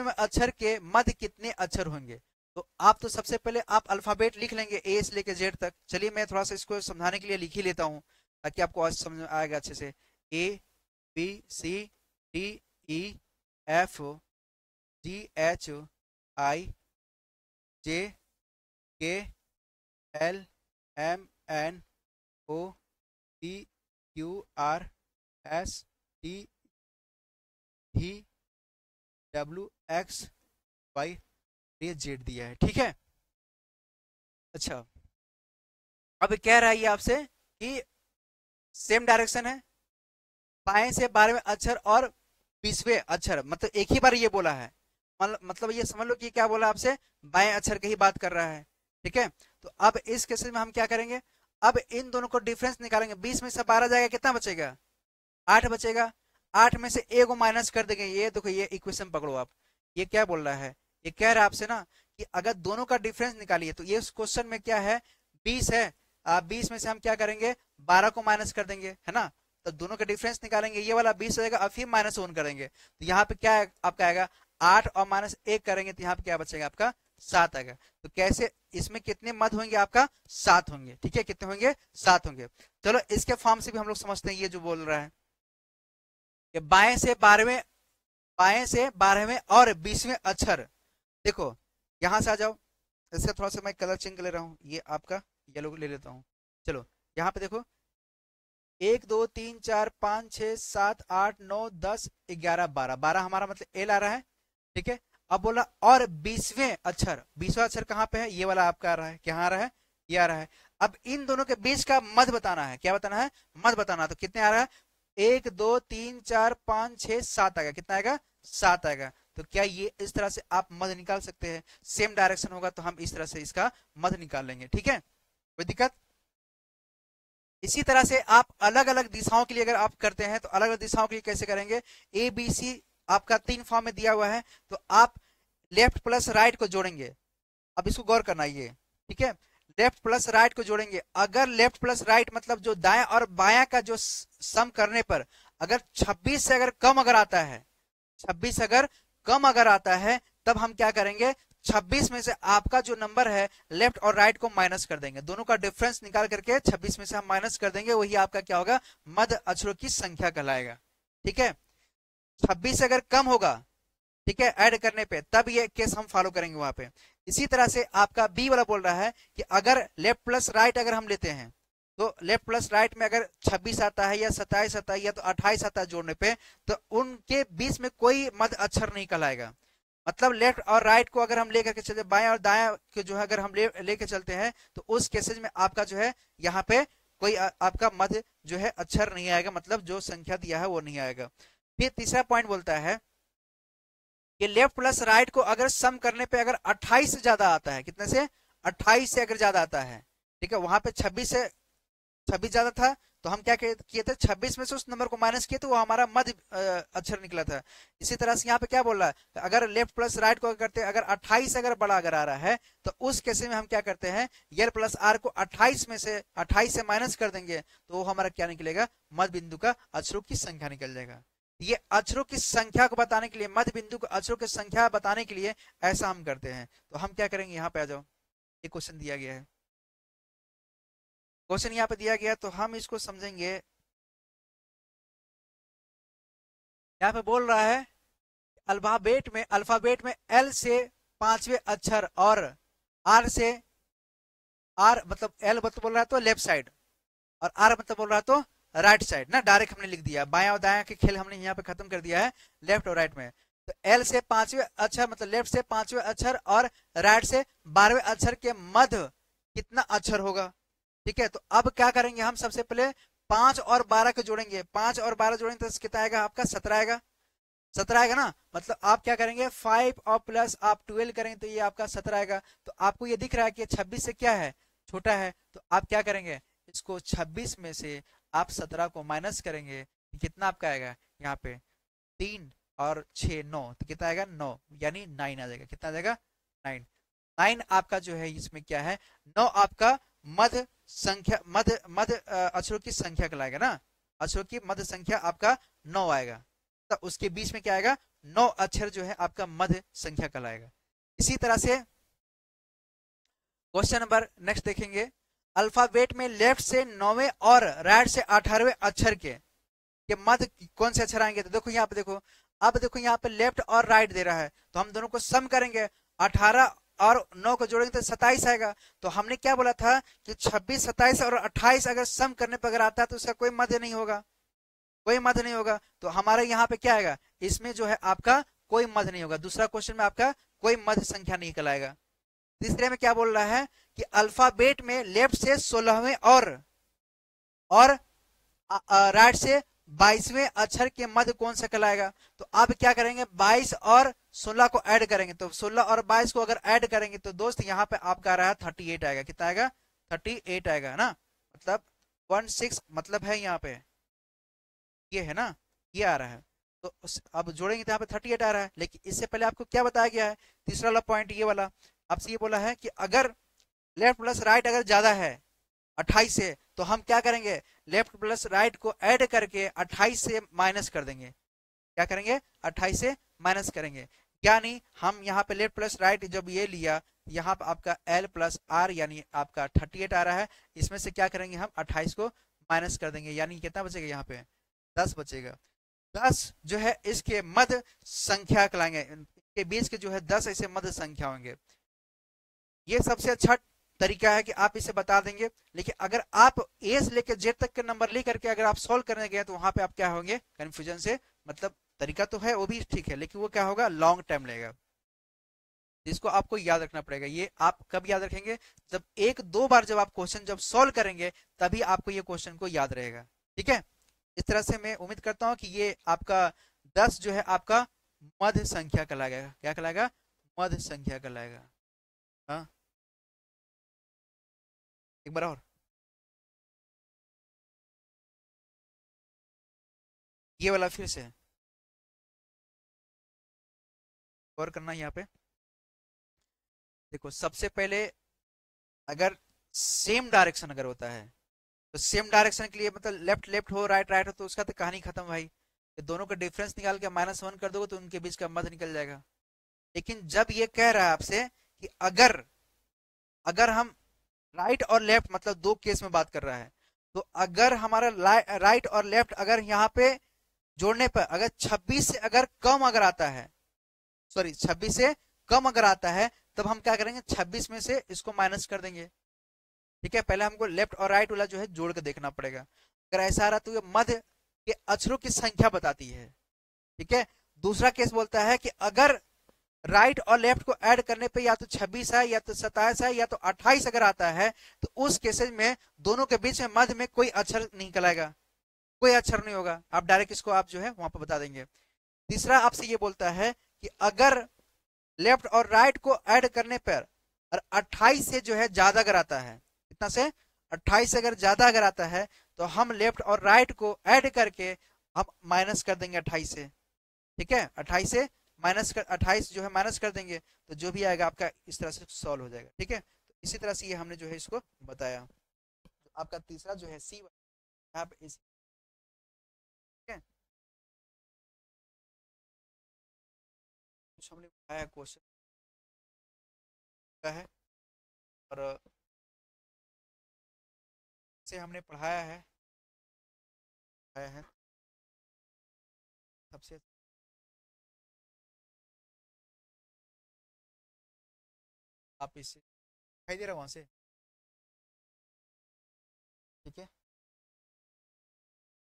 अक्षर के मध्य कितने अक्षर होंगे। तो आप तो सबसे पहले आप अल्फाबेट लिख लेंगे ए से लेके जेड तक। चलिए मैं थोड़ा सा इसको समझाने के लिए लिख ही लेता हूँ ताकि आपको आज समझ में आएगा अच्छे से। A B C D E F G H I J K L M N O P Q R S T भी डब्ल्यू एक्स वाई ये जेड दिया है, ठीक है। अच्छा, अब कह रहा है ये आपसे कि सेम डायरेक्शन है, बाएं से 12वें अक्षर और 20वें अक्षर, मतलब एक ही बार ये बोला है। मतलब ये समझ लो कि क्या बोला आपसे, बाएं अक्षर की ही बात कर रहा है, ठीक है। तो अब इस केस में हम क्या करेंगे, अब इन दोनों को डिफरेंस निकालेंगे। 20 में से 12 जाएगा, कितना बचेगा, 8 बचेगा। 8 में से ए को माइनस कर देंगे। ये देखो, ये इक्वेशन पकड़ो आप, ये क्या बोल रहा है, ये कह रहा है आपसे ना कि अगर दोनों का डिफरेंस निकालिए, तो ये क्वेश्चन में क्या है, 20 है, 20 में से हम क्या करेंगे, 12 को माइनस कर देंगे, है ना। तो दोनों का डिफरेंस निकालेंगे, ये वाला 20 हो जाएगा और फिर -1 करेंगे, तो यहाँ पे क्या है, आपका आएगा 8 और -1 करेंगे तो यहाँ पे क्या बचेगा, आपका 7 आएगा। तो कैसे, इसमें कितने मद होंगे, आपका 7 होंगे, ठीक है। कितने होंगे, 7 होंगे। चलो इसके फॉर्म से भी हम लोग समझते हैं ये जो बोल रहा है कि बाएं से 12वें और 20वें अक्षर। देखो यहां से आ जाओ, इसका थोड़ा सा मैं कलर चेंज कर ले रहा हूँ, ये आपका येलो ले लेता हूँ। चलो यहाँ पे देखो, 1 2 3 4 5 6 7 8 9 10 11 12, 12 हमारा मतलब एल आ रहा है, ठीक है। अब बोला और 20वें अक्षर, 20वां अक्षर कहाँ पे है, ये वाला आपका आ रहा है, क्या आ रहा है, ये आ रहा है। अब इन दोनों के बीच का मध्य बताना है, क्या बताना है, मध्य बताना है। तो कितने आ रहा है, 1 2 3 4 5 6 7 आएगा, कितना आएगा, 7 आएगा। तो क्या ये इस तरह से आप मध्य निकाल सकते हैं, सेम डायरेक्शन होगा तो हम इस तरह से इसका मध्य निकाल लेंगे, ठीक है, कोई दिक्कत। इसी तरह से आप अलग अलग दिशाओं के लिए अगर आप करते हैं तो अलग अलग दिशाओं के लिए कैसे करेंगे, ए बी सी आपका 3 फॉर्म में दिया हुआ है, तो आप लेफ्ट प्लस राइट को जोड़ेंगे। अब इसको गौर करना, ये ठीक है, लेफ्ट प्लस राइट को जोड़ेंगे। अगर लेफ्ट प्लस राइट मतलब जो दाएं और बायां का जो सम करने पर अगर 26 से अगर कम अगर आता है, 26 अगर कम अगर आता है, तब हम क्या करेंगे, 26 में से आपका जो नंबर है लेफ्ट और राइट को माइनस कर देंगे। दोनों का डिफरेंस निकाल करके 26 में से हम माइनस कर देंगे, वही आपका क्या होगा, मध्य अक्षरों की संख्या कहलाएगा, ठीक है। 26 अगर कम होगा, ठीक है, ऐड करने पे, तब ये केस हम फॉलो करेंगे वहां पे। इसी तरह से आपका बी वाला बोल रहा है कि अगर लेफ्ट प्लस राइट अगर हम लेते हैं, तो लेफ्ट प्लस राइट में अगर 26 आता है या 27 आता है या तो 28 आता है जोड़ने पे, तो उनके बीच में कोई मध्य अक्षर नहीं कहलाएगा। मतलब लेफ्ट और राइट को अगर हम लेकर के चलते, बाएं और दाएं को जो है अगर हम लेके चलते हैं, तो उस केसेज में आपका जो है यहाँ पे कोई आपका मध्य जो है अक्षर नहीं आएगा, मतलब जो संख्या दिया है वो नहीं आएगा। फिर तीसरा पॉइंट बोलता है कि लेफ्ट प्लस राइट को अगर सम करने पे अगर 28 से ज्यादा आता है, कितने से, 28 से अगर ज्यादा आता है, ठीक है, वहां पे 26 ज्यादा था, तो हम क्या किए थे, 26 में से उस नंबर को माइनस किए, तो वो हमारा मध्य अक्षर निकला था। इसी तरह से यहाँ पे क्या बोल रहा है, अगर लेफ्ट प्लस राइट को करते हैं, अगर 28 अगर बड़ा अगर आ रहा है, तो उस केस में हम क्या करते हैं, यल प्लस आर को 28 से माइनस कर देंगे, तो वो हमारा क्या निकलेगा, मध्य बिंदु का अक्षरों की संख्या निकल जाएगा। ये अक्षरों की संख्या को बताने के लिए, मध्य बिंदु को अक्षरों की संख्या बताने के लिए ऐसा हम करते हैं। तो हम क्या करेंगे, यहाँ पे आ जाओ, ये क्वेश्चन दिया गया है, क्वेश्चन यहाँ पे दिया गया, तो हम इसको समझेंगे। यहाँ पे बोल रहा है अल्फाबेट में एल से 5वें अक्षर और आर से, आर मतलब एल मतलब बोल रहा है तो लेफ्ट साइड, और आर मतलब बोल रहा है तो राइट साइड ना, डायरेक्ट हमने लिख दिया, बायां और दायां के खेल हमने यहाँ पे खत्म कर दिया है लेफ्ट और राइट में। तो एल से 5वें अक्षर मतलब लेफ्ट से 5वें अक्षर और राइट से 12वें अक्षर के मध्य कितना अक्षर होगा, ठीक है। तो अब क्या करेंगे, हम सबसे पहले 5 और 12 को जोड़ेंगे, 5 और 12 जोड़ेंगे तो कितना आएगा, आपका 17 आएगा, 17 आएगा ना। मतलब आप क्या करेंगे, 5 और प्लस आप 12 करेंगे तो ये आपका 17 आएगा। तो आपको ये दिख रहा है कि 26 से क्या है, छोटा है, तो आप क्या करेंगे, इसको 26 में से आप 17 को माइनस करेंगे, कितना आपका आएगा, यहाँ पे 3 और 6 9, तो कितना आएगा, 9, यानी 9 आ जाएगा, कितना आ जाएगा, 9। 9 आपका जो है इसमें क्या है, 9 आपका मध्य संख्या, मध्य अक्षरों की संख्या कहलाएगा ना, अक्षरों की मध्य संख्या आपका 9 आएगा, तो उसके बीच में क्या आएगा, 9 अक्षर जो है आपका मध्य संख्या कहलाएगा। इसी तरह से क्वेश्चन नंबर नेक्स्ट देखेंगे, अल्फाबेट में लेफ्ट से 9वें और राइट से 18वें अक्षर के मध्य कौन से अक्षर आएंगे, तो देखो यहाँ पे देखो, अब देखो यहाँ पे लेफ्ट और राइट दे रहा है, तो हम दोनों को सम करेंगे, 18 और 9 को जोड़ेंगे तो 27 आएगा। तो हमने क्या बोला था कि 26, 27 और 28 अगर सम करने पर अगर आता है तो उसका कोई मध्य नहीं होगा, कोई मध्य नहीं होगा, तो हमारे यहाँ पे क्या आएगा, इसमें जो है आपका कोई मध्य नहीं होगा, दूसरा क्वेश्चन में आपका कोई मध्य संख्या नहीं कहलाएगा। तीसरे में क्या बोल रहा है कि अल्फाबेट में लेफ्ट से 16वें और राइट से 22वें अक्षर के मध्य कौन सा कहलाएगा, तो अब क्या करेंगे, 22 और 16 को ऐड करेंगे, तो 16 और 22 को अगर ऐड करेंगे तो दोस्त यहाँ पे आपका आ रहा है 38 आएगा, कितना आएगा, 38 आएगा ना, मतलब 16 मतलब है यहाँ पे, ये है ना, ये आ रहा है, तो अब जोड़ेंगे तो यहाँ पे 38 आ रहा है। लेकिन इससे पहले आपको क्या बताया गया है, तीसरा वाला पॉइंट ये वाला आपसे ये बोला है कि अगर लेफ्ट प्लस राइट अगर ज्यादा है 28 से, तो हम क्या करेंगे, लेफ्ट प्लस राइट को ऐड करके 28 से माइनस कर देंगे, क्या करेंगे, 28 से माइनस करेंगे, यानी हम यहाँ पे लेफ्ट प्लस राइट जब ये लिया, यहाँ पे आपका L प्लस R यानी आपका 38 आ रहा है, इसमें से क्या करेंगे हम 28 को माइनस कर देंगे, यानी कितना बचेगा यहाँ पे 10 बचेगा। 10 जो है इसके मध्य संख्या कहलाएंगे, इनके बीच के जो है 10 ऐसे मध्य संख्या होंगे। ये सबसे अच्छा तरीका है कि आप इसे बता देंगे, लेकिन अगर आप ए से लेकर जेड तक के नंबर लेकर के अगर आप सॉल्व करने गए तो वहां पे आप क्या होंगे, कंफ्यूजन से, मतलब तरीका तो है वो भी ठीक है, लेकिन वो क्या होगा, लॉन्ग टाइम लेगा, जिसको आपको याद रखना पड़ेगा। ये आप कब याद रखेंगे, जब एक दो बार जब आप क्वेश्चन जब सॉल्व करेंगे तभी आपको ये क्वेश्चन को याद रहेगा, ठीक है। इस तरह से मैं उम्मीद करता हूं कि ये आपका 10 जो है आपका मध्य संख्या कहलाएगा, क्या कहलाएगा, मध्य संख्या कहलाएगा। हाँ, एक बार ये वाला फिर से और करना यहाँ पे, देखो सबसे पहले अगर सेम डायरेक्शन अगर होता है, तो सेम डायरेक्शन के लिए मतलब लेफ्ट लेफ्ट हो राइट राइट हो, तो उसका तो कहानी खत्म भाई, ये दोनों का डिफरेंस निकाल के -1 कर दोगे तो उनके बीच का मध्य निकल जाएगा। लेकिन जब ये कह रहा है आपसे कि अगर अगर हम राइट और लेफ्ट, मतलब दो केस में बात कर रहा है, तो अगर हमारा राइट और लेफ्ट अगर यहाँ पे जोड़ने पर अगर 26 से अगर कम अगर आता है, सॉरी 26 से कम अगर आता है, तब हम क्या करेंगे, 26 में से इसको माइनस कर देंगे, ठीक है। पहले हमको लेफ्ट और राइट वाला जो है जोड़ के देखना पड़ेगा, अगर ऐसा आ रहा तो ये मध्य के अक्षरों की संख्या बताती है, ठीक है। दूसरा केस बोलता है कि अगर राइट और लेफ्ट को ऐड करने पे या तो 26 है या तो 27 है या तो 28 अगर आता है, तो उस केसेज में दोनों के बीच में मध्य में कोई अक्षर नहीं कहलाएगा, कोई अक्षर नहीं होगा, आप डायरेक्ट इसको आप जो है वहां पर बता देंगे। तीसरा आपसे ये बोलता है कि अगर लेफ्ट और राइट को ऐड करने पर और 28 से जो है ज्यादा अगर आता है, कितना से 28 से अगर ज्यादा अगर आता है, तो हम लेफ्ट और राइट को ऐड करके हम माइनस कर देंगे 28 से, ठीक है। 28 से माइनस कर 28 जो है माइनस कर देंगे, तो जो भी आएगा आपका इस तरह से सॉल्व हो जाएगा, ठीक है। तो इसी तरह से ये हमने जो है इसको बताया। तो आपका तीसरा जो है सी यहाँ पे ठीक है, कुछ हमने बताया क्वेश्चन का है, और से हमने पढ़ाया है सबसे, आप इससे दिखाई दे रहा है वहां से, ठीक है।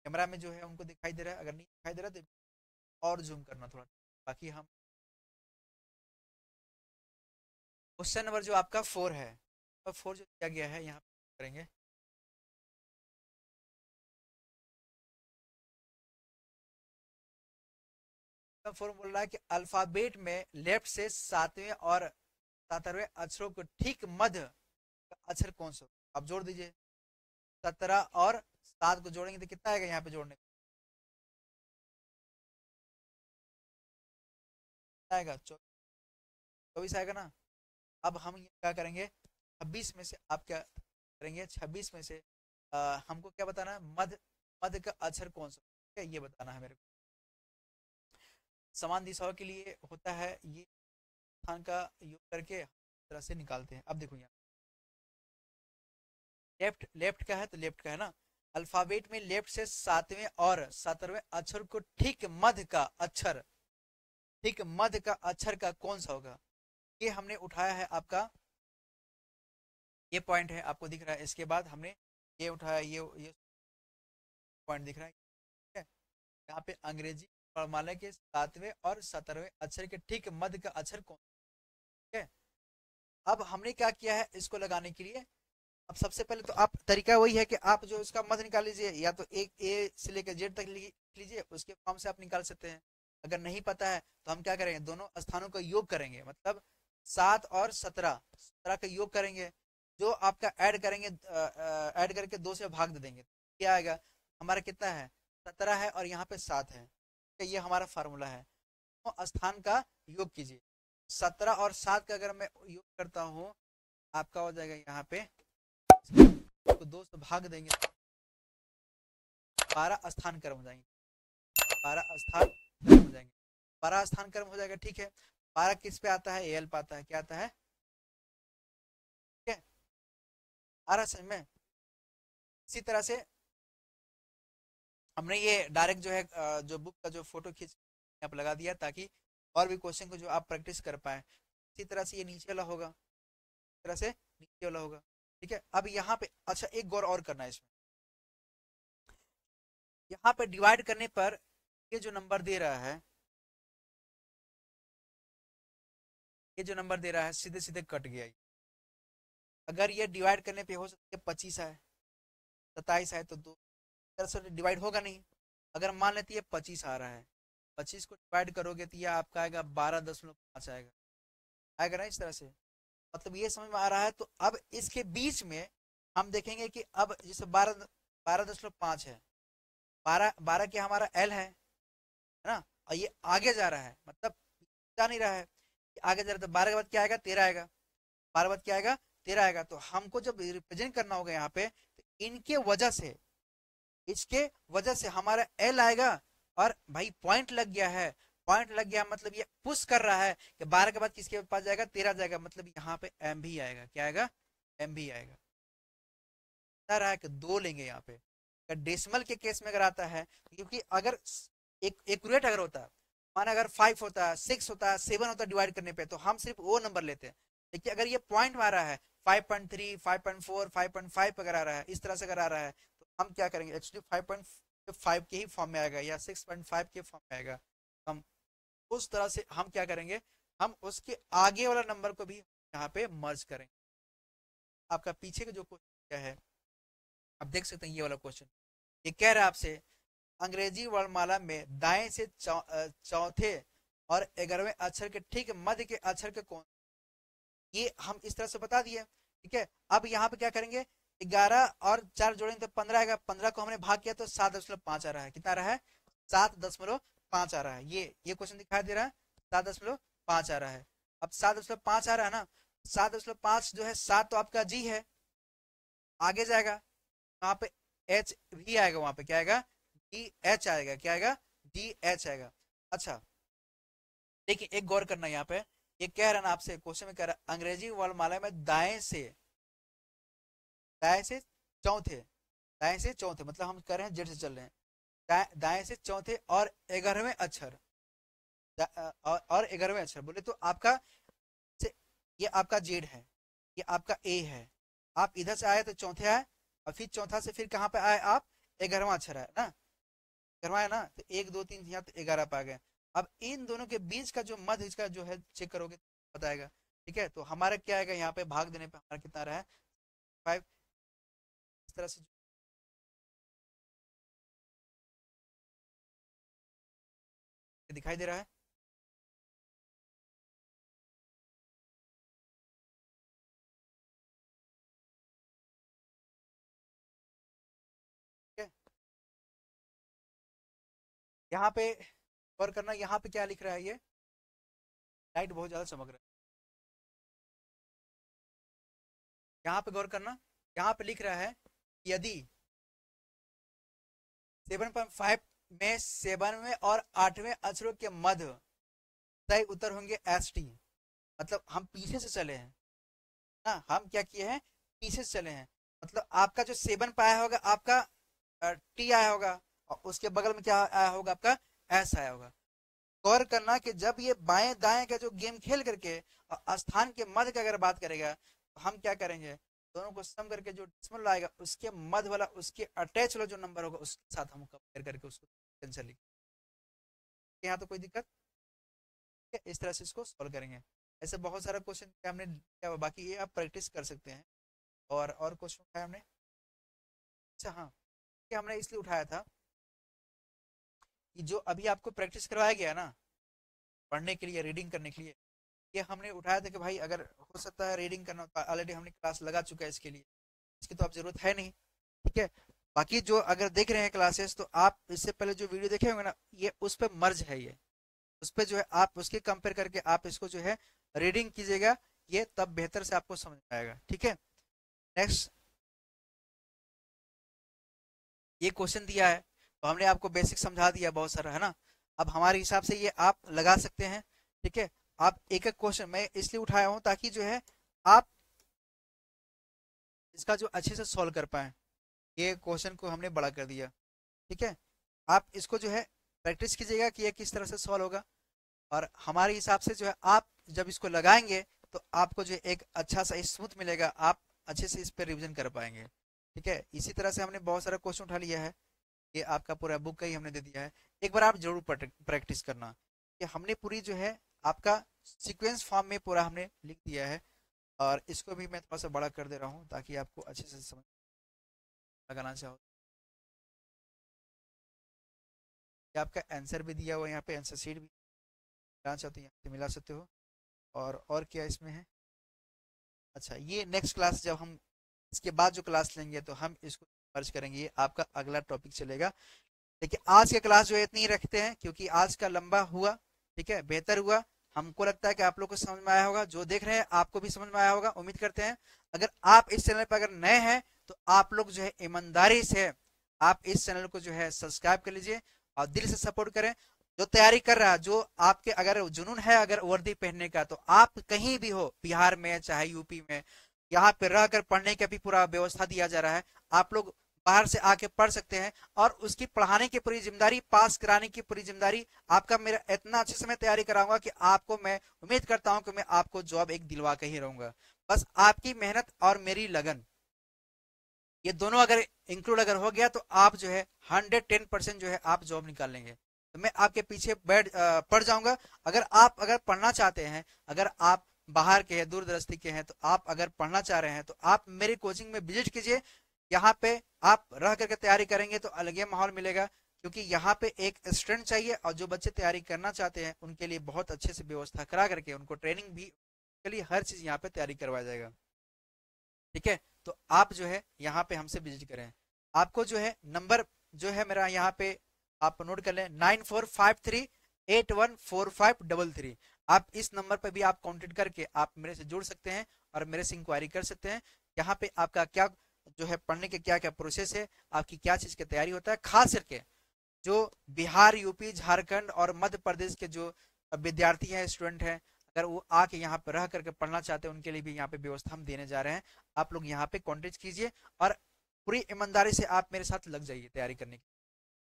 कैमरा में जो है उनको दिखाई दे रहा है, अगर नहीं दिखाई दे रहा तो और जूम करना थोड़ा, बाकी हम क्वेश्चन नंबर जो आपका 4 है, और 4 जो दिया गया है यहाँ करेंगे। फोर बोल रहा है कि अल्फाबेट में लेफ्ट से 7वें और 17वें अक्षरों को ठीक मध्य का अक्षर कौन सा, आप जोड़ दीजिए, 17 और 7 को जोड़ेंगे तो कितना आएगा यहाँ पे जोड़ने आएगा, 24 आएगा ना, अब हम ये क्या करेंगे, 26 में से आप क्या करेंगे, 26 में से हमको क्या बताना है, मध्य, मध्य का अक्षर कौन सा, ठीक है, ये बताना है मेरे को। समान दिशाओं के लिए होता है ये, स्थान का योग करके इस तरह से निकालते हैं। अब देखो यहाँ लेफ्ट, लेफ्ट का है तो लेफ्ट का है ना, अल्फाबेट में लेफ्ट से 7वें और 17वें अक्षर को ठीक मध्य का अक्षर, ठीक मध्य का अक्षर का कौन सा होगा, ये हमने उठाया है आपका, ये पॉइंट है आपको दिख रहा है। इसके बाद हमने ये उठाया, ये पॉइंट दिख रहा है, ठीक है। यहाँ पे अंग्रेजी वर्णमाला के 7वें और 17वें अक्षर के ठीक मध्य का अक्षर कौन, ठीक है। अब हमने क्या किया है इसको लगाने के लिए, अब सबसे पहले तो आप तरीका वही है कि आप जो इसका मध्य निकाल लीजिए, या तो एक ए से लेकर जेड तक लिख लीजिए, उसके फॉर्म से आप निकाल सकते हैं। अगर नहीं पता है तो हम क्या करेंगे, दोनों स्थानों का योग करेंगे, मतलब 7 और 17, 17 का योग करेंगे, जो आपका ऐड करेंगे, ऐड करके 2 से भाग दे देंगे, क्या आएगा हमारा, कितना है 17 है और यहाँ पे 7 है, ये हमारा फार्मूला है। तो स्थान का योग कीजिए, 17 और 7 का अगर मैं योग करता हूँ, आपका हो जाएगा यहाँ पे, तो 2 से भाग देंगे, 12 स्थान कर्म हो जाएंगे, 12 स्थान कर्म हो जाएंगे, 12 स्थान कर्म हो जाएगा, ठीक है। 12 किस पे आता है, एल पे आता है, क्या आता है, ठीक है, आ रहा समझ में। इसी तरह से हमने ये डायरेक्ट जो है जो बुक का जो फोटो खींच आप लगा दिया, ताकि और भी क्वेश्चन को जो आप प्रैक्टिस कर पाए। इसी तरह से ये नीचे वाला होगा, इस तरह से नीचे वाला होगा, ठीक है। अब यहाँ पे अच्छा एक गौर और करना है इसमें, यहाँ पे डिवाइड करने पर ये जो नंबर दे रहा है, ये जो नंबर दे रहा है सीधे सीधे कट गया। अगर ये डिवाइड करने पे हो सकता है 25 है, 27 है, तो दो तरह से डिवाइड होगा नहीं। अगर मान लेते ये 25 आ रहा है, 25 को डिवाइड करोगे तो ये आपका आएगा 12.5 आएगा, आएगा ना इस तरह से, मतलब ये समझ में आ रहा है। तो अब इसके बीच में हम देखेंगे कि अब जैसे 12.5 है, 12 क्या हमारा एल है ना, और ये आगे जा रहा है, मतलब जा नहीं रहा है, आगे जा रहा है, तो 12 के बाद क्या आएगा, 13 आएगा, 12 बाद क्या आएगा, 13 आएगा। तो हमको जब रिप्रेजेंट करना होगा यहाँ पे, तो इनके वजह से, इसके वजह से हमारा एल आएगा, और भाई पॉइंट लग गया है, पॉइंट लग गया मतलब ये पुश कर रहा है कि 12 के बाद किसके पास जाएगा, 13 जाएगा, मतलब यहाँ पे एम भी आएगा, क्या आएगा, एम भी आएगा। बता रहा है कि 2 लेंगे यहाँ पे, अगर डेसिमल के केस में अगर आता है, क्योंकि अगर एक एक्यूरेट अगर होता है, माना अगर 5 होता है, 6 होता है, 7 होता है डिवाइड करने पे, तो हम सिर्फ वो नंबर लेते हैं। देखिए अगर ये पॉइंट में आ रहा है 5.3, 5.4, 5.5 अगर आ रहा है, इस तरह से अगर आ रहा है, तो हम क्या करेंगे, एक्चुअली 5.5 के ही फॉर्म में आएगा, या 6.5 के फॉर्म में आएगा। हम उस तरह से हम क्या करेंगे, हम उसके आगे वाला नंबर को भी यहाँ पे मर्ज करेंगे। आपका पीछे का जो क्वेश्चन क्या है, आप देख सकते हैं ये वाला क्वेश्चन, ये कह रहा है आपसे अंग्रेजी वर्णमाला में दाएं से चौथे और 11वें अक्षर के ठीक मध्य के अक्षर के कौन, ये हम इस तरह से बता दिए, ठीक है। अब यहाँ पे क्या करेंगे, 11 और 4 जोड़ेंगे तो 15 आएगा, 15 को हमने भाग किया तो 7.5 आ रहा है, कितना आ रहा है, 7.5 आ रहा है, ये क्वेश्चन दिखाई दे रहा है, 7.5 आ रहा है। अब 7.5 आ रहा है ना, 7.5 जो है, 7 तो आपका जी है, आगे जाएगा वहां पे एच भी आएगा, वहां पे क्या आएगा, डी एच आएगा, क्या आएगा, डी एच आएगा। अच्छा देखिए एक गौर करना यहाँ पे, ये कह रहा ना आपसे क्वेश्चन में, कह रहा अंग्रेजी वर्णमाला में दाएं से चौथे, दाएं से चौथे, मतलब हम कह रहे हैं जेड से चल रहे हैं, दाएं से चौथे और 11वें अक्षर, और 11वें अक्षर बोले तो आपका से, ये आपका जेड है, ये आपका ए है, आप इधर से आए तो चौथे आए, और फिर चौथा से फिर कहाँ पे आए आप, 11वां अक्षर है ना, 11वां है ना, तो 1 2 3 यहाँ तो 11 पा गए। अब इन दोनों के बीच का जो मध्य इसका जो है चेक करोगे तो बताएगा, ठीक है। तो हमारा क्या आएगा, यहाँ पे भाग देने पे हमारा कितना रहा है, 5, इस तरह से दिखाई दे रहा है, ठीक है। यहाँ पे और करना, यहाँ पे क्या लिख रहा है, ये लाइट बहुत ज्यादा चमक रहा है, यहाँ पे गौर करना, यहाँ पे लिख रहा है यदि 7.5 में 7वें और 8वें अक्षरों के मध्य तय उत्तर होंगे एस टी, मतलब हम पीछे से चले हैं ना, हम क्या किए हैं, पीछे से चले हैं। मतलब आपका जो 7 पे आया होगा आपका टी आया होगा, और उसके बगल में क्या आया होगा, आपका एस आया होगा। गौर करना कि जब ये बाएं दाएं का जो गेम खेल करके स्थान के मध्य की अगर बात करेगा तो हम क्या करेंगे, दोनों को सम करके जो डेसिमल आएगा उसके मध्य वाला, उसके अटैच वाला जो नंबर होगा उसके साथ हम कंपेयर करके उसको आंसर लिखेंगे। यहाँ तो कोई दिक्कत, ठीक है, इस तरह से इसको सॉल्व करेंगे। ऐसे बहुत सारा क्वेश्चन हमने क्या, बाकी ये आप प्रैक्टिस कर सकते हैं। और क्वेश्चन उठाया हमने, अच्छा हाँ, ये हमने इसलिए उठाया था कि जो अभी आपको प्रैक्टिस करवाया गया ना पढ़ने के लिए, रीडिंग करने के लिए, ये हमने उठाया था कि भाई अगर हो सकता है रीडिंग करना, ऑलरेडी हमने क्लास लगा चुका है इसके लिए, इसकी तो आप जरूरत है नहीं, ठीक है। बाकी जो अगर देख रहे हैं क्लासेस तो आप इससे पहले जो वीडियो देखे होंगे ना, ये उस पर मर्ज है, ये उस पर जो है आप उसके कंपेयर करके आप इसको जो है रीडिंग कीजिएगा, ये तब बेहतर से आपको समझ में आएगा, ठीक है। नेक्स्ट, ये क्वेश्चन दिया है तो हमने आपको बेसिक समझा दिया बहुत सारा, है ना। अब हमारे हिसाब से ये आप लगा सकते हैं, ठीक है। आप एक एक क्वेश्चन मैं इसलिए उठाया हूं ताकि जो है आप इसका जो अच्छे से सॉल्व कर पाए। ये क्वेश्चन को हमने बड़ा कर दिया, ठीक है। आप इसको जो है प्रैक्टिस कीजिएगा कि ये किस तरह से सॉल्व होगा, और हमारे हिसाब से जो है आप जब इसको लगाएंगे तो आपको जो एक अच्छा सा स्मूथ मिलेगा, आप अच्छे से इस पर रिविजन कर पाएंगे, ठीक है। इसी तरह से हमने बहुत सारा क्वेश्चन उठा लिया है, ये आपका पूरा बुक का ही हमने दे दिया है। एक बार आप जरूर प्रैक्टिस करना कि हमने पूरी जो है आपका सीक्वेंस फॉर्म में पूरा हमने लिख दिया है, और इसको भी मैं थोड़ा सा बड़ा कर दे रहा हूँ ताकि आपको अच्छे से समझ लगाना चाहो। ये आपका आंसर भी दिया हुआ है यहाँ पे, आंसर शीट भी मिलाना चाहते हो यहाँ से मिला सकते हो। और क्या इसमें है, अच्छा ये नेक्स्ट क्लास जब हम इसके बाद जो क्लास लेंगे तो हम इसको मर्ज करेंगे, ये आपका अगला टॉपिक चलेगा। लेकिन आज के क्लास जो है इतनी ही रखते हैं क्योंकि आज का लंबा हुआ, ठीक है, बेहतर हुआ। हमको लगता है कि आप लोग को समझ में आया होगा, जो देख रहे हैं आपको भी समझ में आया होगा, उम्मीद करते हैं। अगर आप इस चैनल पर अगर नए हैं तो आप लोग जो है ईमानदारी से आप इस चैनल को जो है सब्सक्राइब कर लीजिए और दिल से सपोर्ट करें। जो तैयारी कर रहा है, जो आपके अगर जुनून है अगर वर्दी पहनने का, तो आप कहीं भी हो, बिहार में चाहे यूपी में, यहाँ पे रहकर पढ़ने का भी पूरा व्यवस्था दिया जा रहा है। आप लोग बाहर से आके पढ़ सकते हैं, और उसकी पढ़ाने की पूरी जिम्मेदारी, पास कराने की पूरी जिम्मेदारी आपका। मेरा इतना अच्छे से मैं तैयारी कराऊंगा कि आपको, मैं उम्मीद करता हूं कि मैं आपको जॉब एक दिलवा के ही रहूंगा। बस आपकी मेहनत और मेरी लगन, ये दोनों अगर इंक्लूड अगर हो गया तो आप जो है 110% जो है आप जॉब निकाल लेंगे। तो मैं आपके पीछे पढ़ जाऊंगा। अगर पढ़ना चाहते हैं, अगर आप बाहर के हैं, दूर दराज के हैं, तो आप अगर पढ़ना चाह रहे हैं तो आप मेरी कोचिंग में विजिट कीजिए। यहाँ पे आप रह करके तैयारी करेंगे तो अलग ही माहौल मिलेगा, क्योंकि यहाँ पे एक स्टूडेंट चाहिए, और जो बच्चे तैयारी करना चाहते हैं उनके लिए बहुत अच्छे से व्यवस्था करा करके उनको ट्रेनिंग भी के लिए हर चीज यहाँ पे तैयारी करवाया जाएगा, ठीक है। तो आप जो है यहाँ पे हमसे विजिट करें। आपको जो है नंबर जो है मेरा यहाँ पे आप नोट कर लें, 9453814533। आप इस नंबर पर भी आप कांटेक्ट करके आप मेरे से जुड़ सकते हैं और मेरे से इंक्वायरी कर सकते हैं। यहाँ पे आपका क्या जो है पढ़ने के क्या क्या प्रोसेस है, आपकी क्या चीज की तैयारी होता है। खास करके जो बिहार, यूपी, झारखंड और मध्य प्रदेश के जो विद्यार्थी हैं, स्टूडेंट हैं, अगर वो आके यहाँ पे रह करके पढ़ना चाहते हैं, उनके लिए भी यहाँ पे व्यवस्था हम देने जा रहे हैं। आप लोग यहाँ पे कॉन्टेक्ट कीजिए और पूरी ईमानदारी से आप मेरे साथ लग जाइए तैयारी करने की,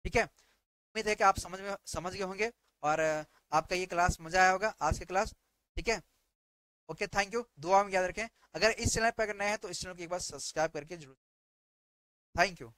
ठीक है। उम्मीद है कि आप समझ गए होंगे, और आपका ये क्लास मजा आया होगा आज की क्लास, ठीक है। Okay, thank you. दुआ में याद रखें। अगर इस चैनल पर अगर नए हैं तो इस चैनल को एक बार सब्सक्राइब करके जरूर। Thank you.